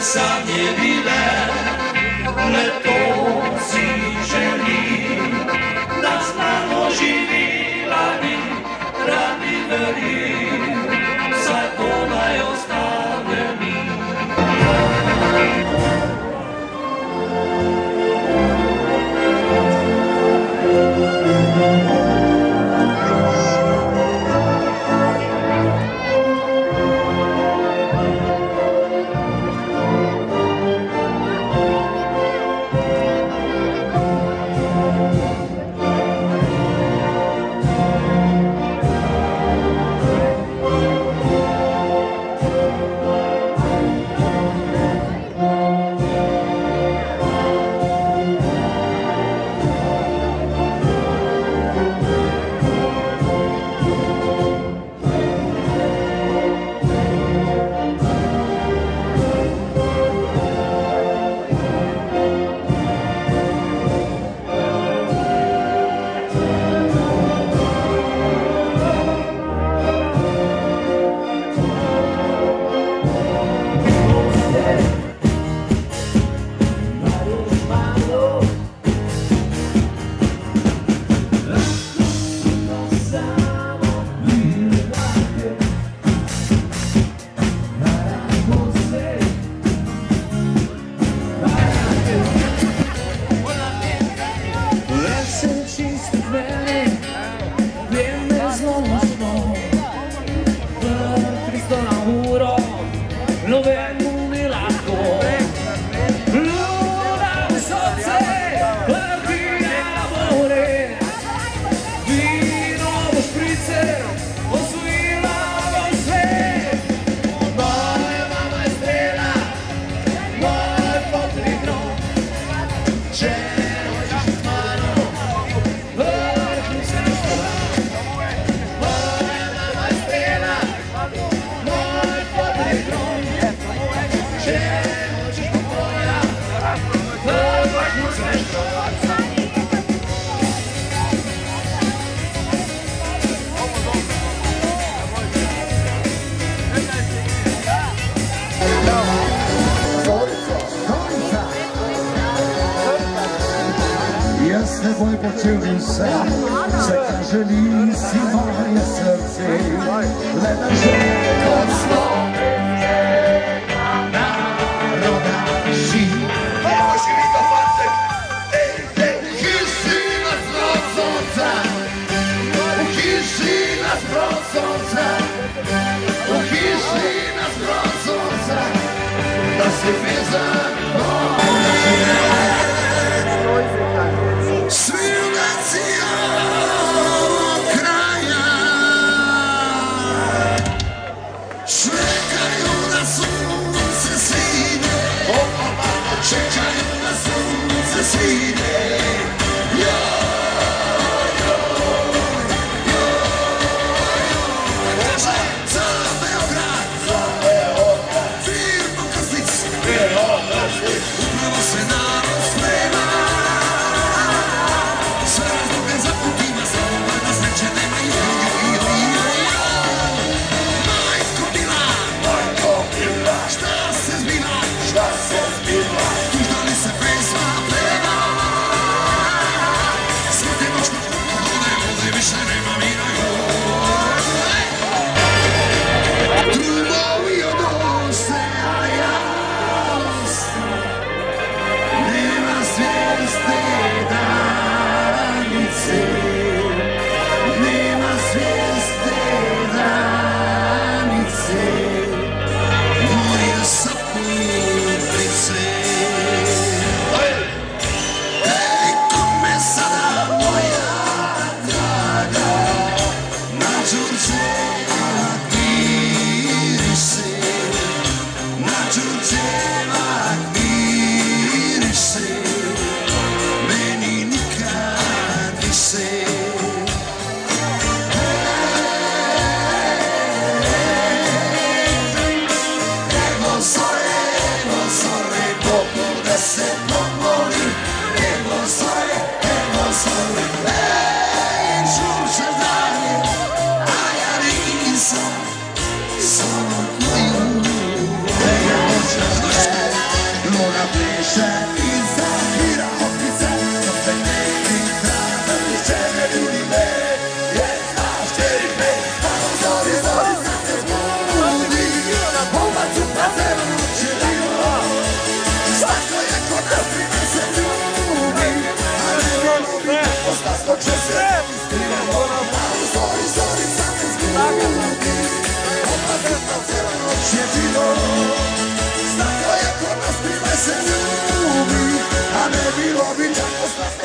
sam je bile, le to si želim, da znamo živila bi, radi verim, za to naj ostane mi. S teboj počutim se kaže si moje srce, gledam želko slovenjega naroda živ. Evo živito fantek, u hiši nas prosonca, u hiši nas prosonca, u hiši nas prosonca, da se vezan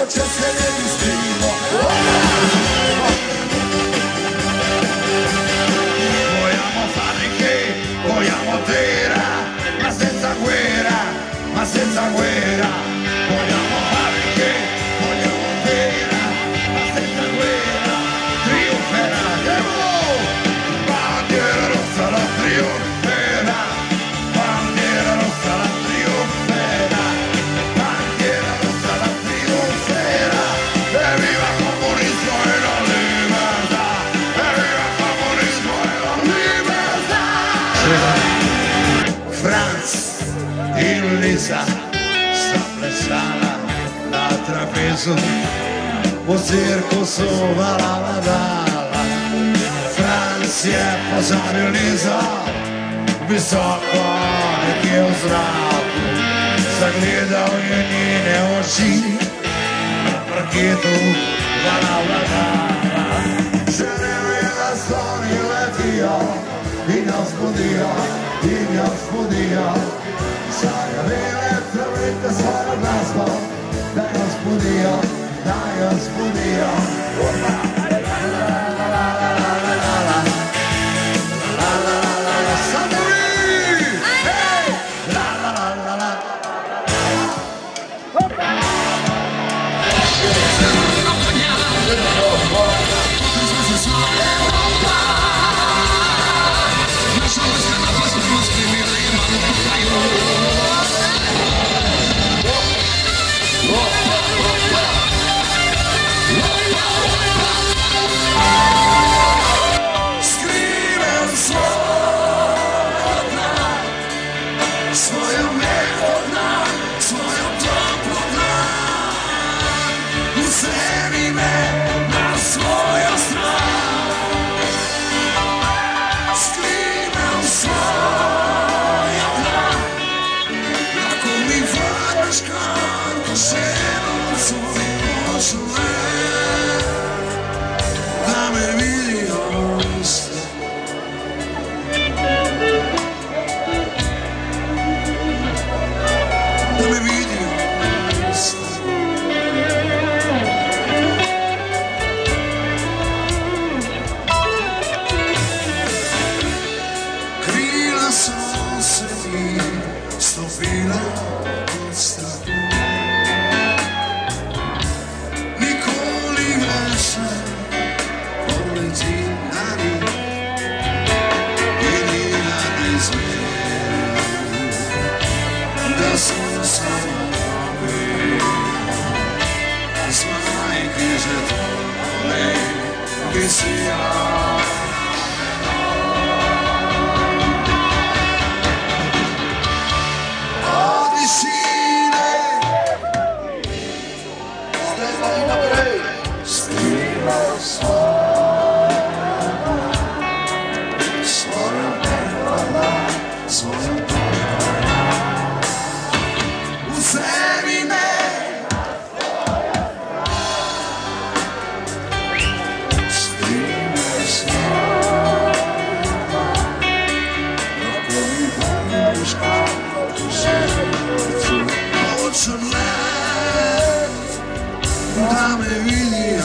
noche se ne distimo. Vogliamo fare che, vogliamo terra, ma senza guerra, ma senza guerra. Vogliamo fare che, vogliamo terra, ma senza guerra. Trionferà, bandiera rossa la trionferà, bandiera rossa la trionferà, bandiera rossa la trionferà. E viva il comunismo e la libertà, e viva il comunismo e la libertà. Franz in Lisa sta plessana da trapezo, o circus va la madala. Franz je pozabil Liza, visoko nekje v zraku, zagledal je njene oči, na parketu vala vladala. Želel je da sloni letijo in jo zbudijo, in jo zbudijo. Zagavele trvite svojo glasbo, da jo zbudijo, da jo zbudijo. Da me vidi,